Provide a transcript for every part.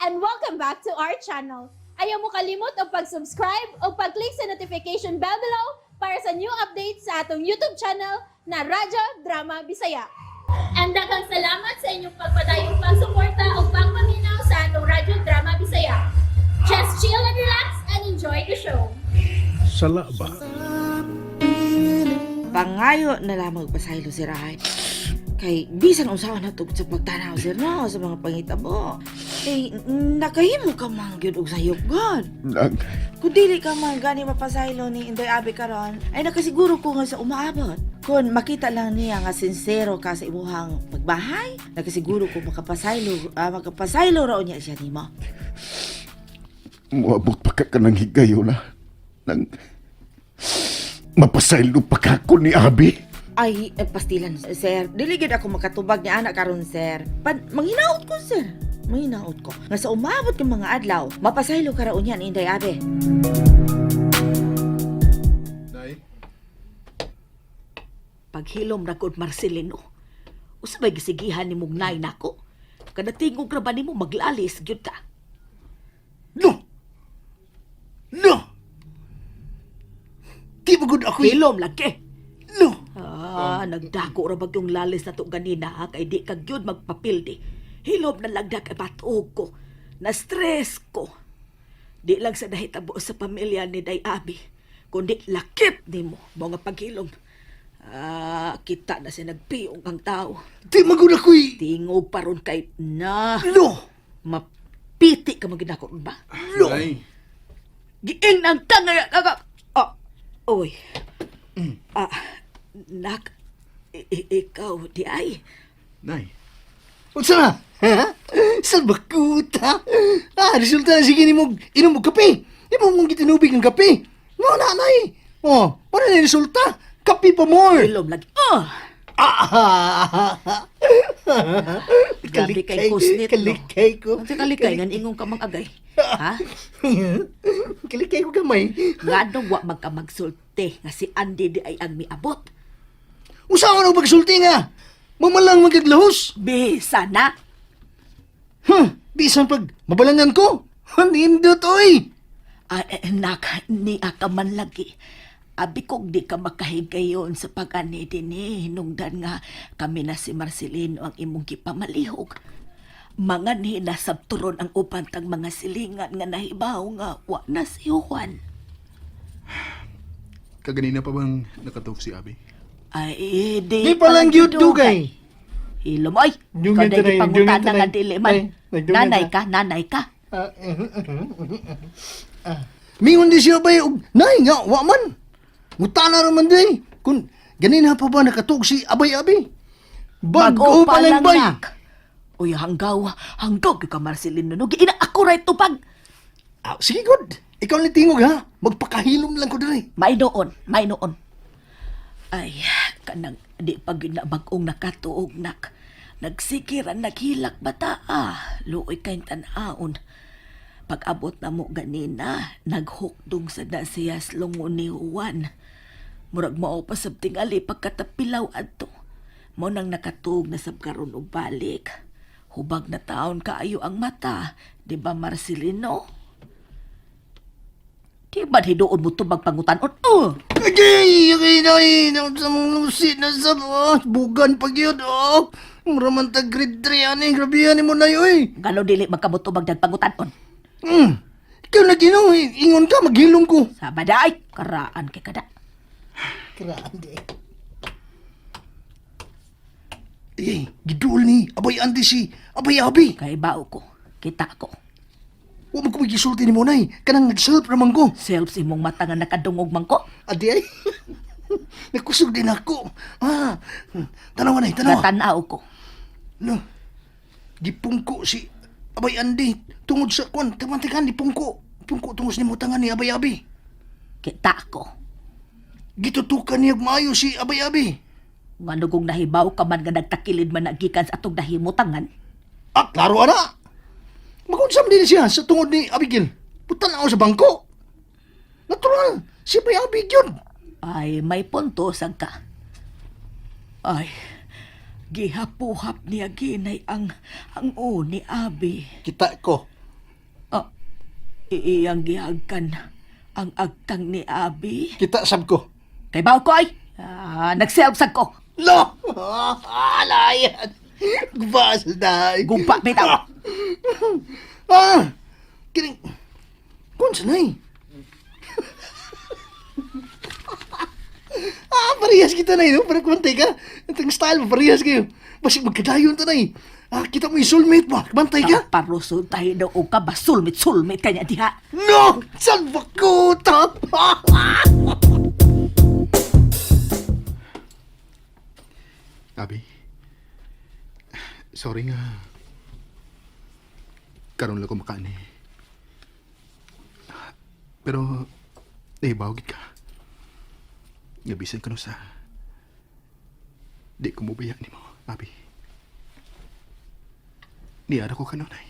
and welcome back to our channel. Ayaw mo kalimot o pag-subscribe o pag-click sa notification bell below para sa new updates sa atong YouTube channel na Radyo Drama Bisaya. And daghang salamat sa inyong pagpadayong pagsuporta o pagpaminaw sa atong Radyo Drama Bisaya. Just chill and relax and enjoy the show. Sala ba? Pangayo na lamang pasaylo si Rahay. Kay bisan usawa na tugod sa pagtanaw sir no sa mga pangitabo. Kay nakahimo ka man gyud og sayop god. Kung dili ka man gani mapasaylo ni Inday Abi karon, ay nakasiguro ko nga sa umaabot. Kung makita lang niya nga sincero ka sa imuhang pagbahay, nakasiguro ko makapasaylo raw niya siya nimo. Muabot pa ka ng higayo na. Nang mapasaylo pa ka ko ni Abi. Ay, pastilan, sir. Dili gid ako makatubag ni anak karon, sir. Manginaot ko, sir. Manginaot ko. Nga sa umabot ng mga adlaw, mapasaylo ka raon yan, Inday Abe. Nay? Paghilom na kod Marcelino. Usabay gisigihan ni mong nay nako. Kada tingog ra ba nimo maglalis gyud ka. No! No! Di ba gud ako Hilom lagi. No! Nagdako ra bagyong lalis na to ganina ha, kay di ka gyud magpapildi. Hilom na lagdak ay batuog ko. Na-stress ko. Di lang sa nahitabo sa pamilya ni Day Abi, kundi lakip nimo mga paghilom. Kita na siya nagpiong ang tao. Di ba gud ako Tingog paron kay na. No! Mapiti ka maginako ba? No! Giing ng tangay kaka. Oy. Nak, ikaw di ay. Nay. Unsa na? Ha? Sa bakuta? Resulta na sige ni mo inom mo kape. Di mo mong gitinubig ng kape. No, nanay. Oh, ano na resulta? Kape pa more. Ilom lagi. Grabe kay kusnit, no? Kalikay ko. Ang kalikay nga ingong ka agay. Ha? Kalikay ko gamay. Nga daw wa magkamagsulti nga si Andy di ay ang miabot. Usawa na pagsulti nga. Mamalang magkaglahos. Bisa na. Bisan pag mabalangan ko. Nindot, oy. Nak, ni ka man lagi. Abi kong di ka makahigayon sa pag-ani din hinungdan nga kami na si Marcelino ang imong gipamalihog. Mga ni nasabturon ang upantang mga silingan nga nahibaw nga wa na si Juan. Kaganina pa bang nakatuf si Abi? Ay, Di pa lang yun dugay. Hilom, ay! Dugay Kada tanay, ipangutan dugay na tanay. nga dili man. Ay, dugay Nanay ka. Mingon di siya bay og nay nga wa man. Ngutana ra man day. Kun ganina pa ba nakatug si Abay-abi? Bago pa lang bay. nak. Uy, hanggaw ka Marcelino. No, giina ako right tupag. Sige good. Ikaw ni tingog ha. Magpakahilom lang ko diri. May noon. Ay, kanang di pag ginabagong nakatuog nak. Nagsikiran naghilak bata Luoy kayong tanaon. Pag-abot na mo ganina, naghukdong sa nasiyas lungo ni Juan. Murag mao pa sab tingali pagkatapilaw adto. Mo nang nakatuog na sab karon og balik. Hubag na taon kaayo ang mata, di ba Marcelino? Di ba hidoon mo tubag pangutan-on? Okay, nay. Sa mong lusit na sa bugan pag yun. Muraman tag grade 3 ani. Grabe yan mo na yun. Gano dili magkamutubag dag pangutan-on? Ikaw na ginong. Ingon ka, maghilom ko. Sa baday, karaan kay kada. Grande. Gidul ni Abay-andi si Abay-abi. Kay bao ko, kita ko. Huwag mo kumigisulti ni mo, nay. Kanang nag-self naman ko. Self si mong mata nga nakadungog man ko. Adi ay. Nakusog din ako. Tanawa, nay, tanawa. Natanaw ko. No. Gipungko si Abay-andi. Tungod sa kwan. Tamantikan, dipungko. Pungko tungod sa nimutangan ni Abay-abi. Kita ko. Gitutukan niya maayo si Abay-abi. Nga nugong nahibaw ka man nga nagtakilid man nagikan sa atong nahimutangan. Klaro ana. Magunsam din siya sa tungod ni Abigail. Putan ako sa bangko. Natural. Si Abay-abi yun. Ay, may punto sang ka. Ay, gihapuhap niya ginay ang ni Abi. Kita ko. iyang gihagkan ang agtang ni Abi. Kita sab ko. Kay baw ko ay, nagselfsag ko. Lo! Alayan! Gbasal dahi. Gumpa bitaw. Kining... Kung sanay? Parehas kita na yun. Parang kumantay ka. Itong style mo, parehas kayo. Basig magkadayon ta na eh. Kita mo yung soulmate mo. Kumantay ka. Parusol tayo daw o ka ba sulmit kanya diha. No! Salva ko ta! Abi, sorry nga. Karoon lang ko makani. Pero, nahibawagit ka. Ngabisan ka no sa... Di ko mubaya ni mo, Abi. Niyara ko kanunay.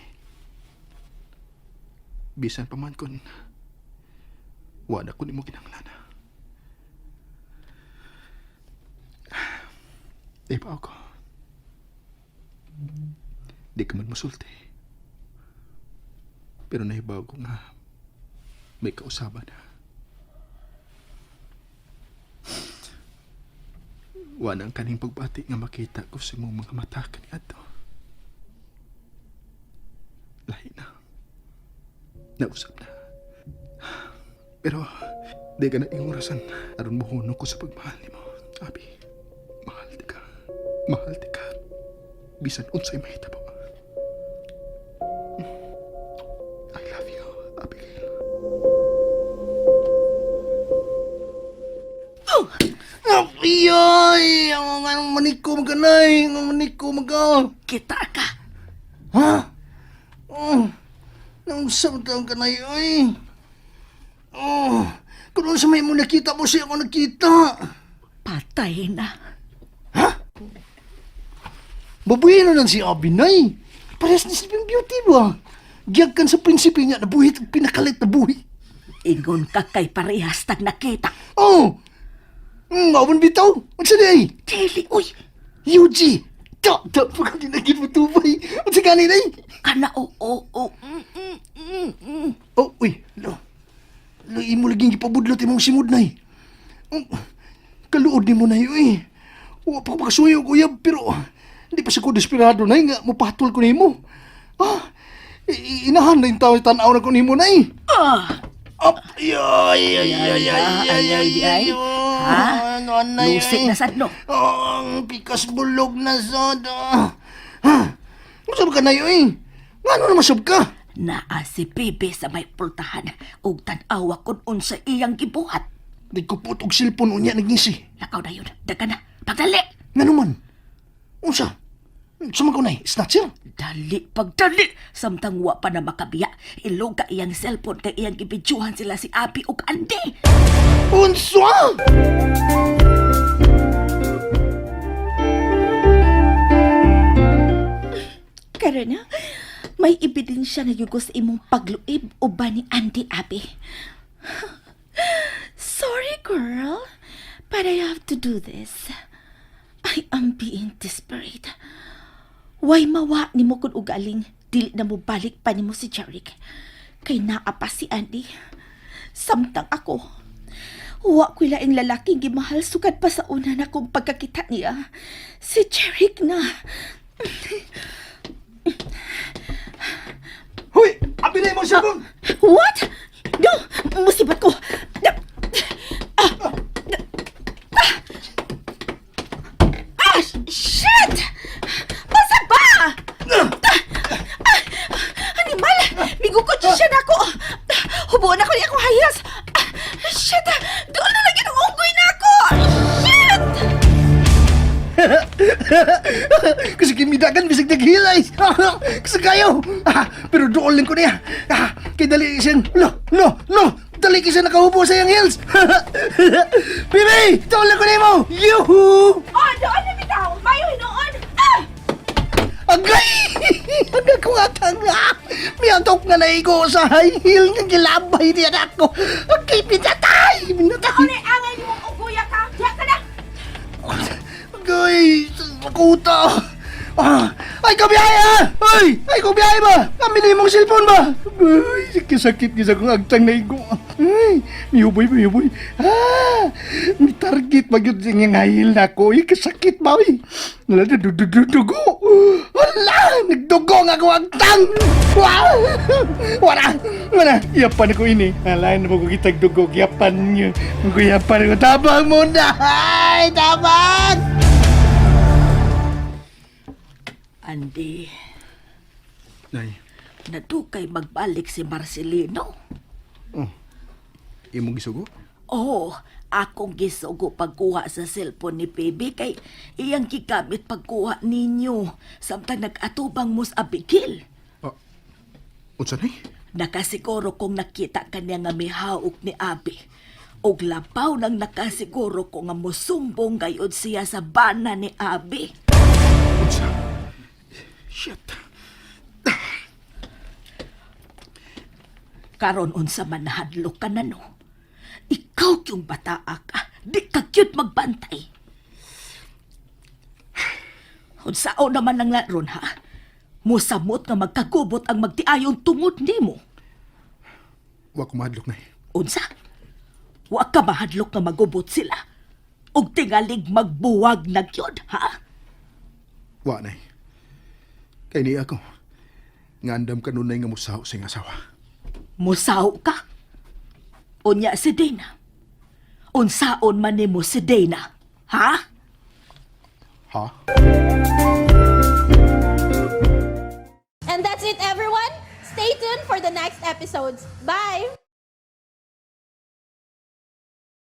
Bisan pa man kun... Wala ko ni mo kinanglana. Ibaw ko. Di ka man masulti. Pero nahibaw ko nga may kausaban na. Wala ang kaning pagbati nga makita ko sa mong mga mata kaniadto. Lahi na. Nausap na. Pero di ka na ingurasan aron mohunong ko sa pagmahal ni mo, Abi. Mahal di ka. Mahal di ka. Bisan unsay mahitabo. I love you, Abigail. Ay! Ang maniko maganay! Ang maniko maga! Kita ka. Ha? Nausap ta ang kanay, ay! Kung sa may mo nakita mo siya ako nakita! Patay na. Babuhin na lang si Abinay. Parehas ni Sleeping Beauty ba? Giyag kan sa prinsipe niya na buhit ang pinakalit na buhi. Ingon ka kay parehas tag nakita. Oh! Mawan bitaw. Ang sanay. Dili, uy. Yuji. Tak pagka dinagin mo tubay. Ang sa kanin ay. Kana, o. Oh, uy. Lo. Imo laging ipabudlot imong simod na eh. Kaluod ni mo na yun eh. Huwag pa pakasuyo, kuya, pero hindi pa siya ko desperado na nga mapatol ko ni mo. Inahan na yung tao tanaw na ko ni mo na eh. Ha? Lusik na sad, no? Ang pikas bulog na sad. Masab ka na yun eh. Ano na masab ka? Naa si Bebe sa may pultahan ug tan-awa kun unsa iyang gibuhat. Di ko putog silpon unya nagngisi. Lakaw na yun. Daga na. Pagdali. Nga naman. Unsa? Sumag ko na snatcher? Pagdali. Samtang wa pa na makabiya. Ilog ka iyang cellphone kay iyang gibidyuhan sila si Abi ug Andy. Unsa? Karon na, may ebidensya nga yugos imong pagluib o ba ni Andy Abi. Sorry, girl, but I have to do this. I am being desperate. Way mawa ni mo kung ugaling, dili na mo balik pa ni mo si Jeric. Kay naa pa si Andy. Samtang ako, wa ko laing lalaking gimahal sugad pa sa una na kong pagkakita niya. Si Jeric na. Hoy! Abinay mo siya kung! What? No! Musibat ko! Shit! Basta ba? Animal! Migukot siya na ako! Hubuan ako niya akong hayas! Shit! Doon na lagi ng unggoy na ako! Shit! Kasi kimidagan bisag naghilay! Kasi kayo! Pero doon lang ko niya! Kay dali isang... No! Dali kasi nakahubo sa iyang heels! Bibi! Doon lang ko niya mo! Yuhu! Oh, doon na bitaw! Mayo hinoon! Agay! Hanggang ko nga tanga! Miyantok nga naigo sa high heel nga gilabay niya na ako! Okay, pinatay! Pinatay! Angay mo unggoy ka! Diya ka na! Agay! Makuta! Ay, kabiyaya! Ay! Ay, kung biyahe ba? Kami mong cellphone ba? Ay, sakit gisa kong agtang na igo. Ay, miuboy. Ah, may target ba yun siya ngahil na ako. Ay, kasakit ba, ay. Nalala, dugo. Wala, nagdugo nga ako agtang. Wala. Yapan ako ini. Alain na mo ko kitag dugo. Yapan nyo. Yapan ko. Tabang mo na. Ay, tabang! Andi, Nay, natukay magbalik si Marcelino. imong gisugo? Oo, akong gisugo pagkuha sa cellphone ni Baby kay iyang gigamit pagkuha ninyo samtang nag-atubang mo sa abigil. Unsa nay? Nakasiguro kong nakita kanya nga mihaok ni Abi. Og labaw nang nakasiguro ko nga mosumbong gayod siya sa bana ni Abi. Unsa? Shit. Karon unsa man nahadlok ka na no? Ikaw yung bataa ka. Di ka cute magbantay. Unsao naman ang laron ha? Musamot nga magkagubot ang magtiayong tungod nimo. Wa ko mahadlok nay. Unsa? Wa ka mahadlok nga magubot sila. Og tingalig magbuwag na gyud ha? Wa nay. Kay ni ako. Ngandam ka nun nay nga musaw sa iyang asawa. Musaw ka? Unya si Dana. Unsaon man nimo si Dana, ha? Ha? And that's it, everyone. Stay tuned for the next episodes. Bye!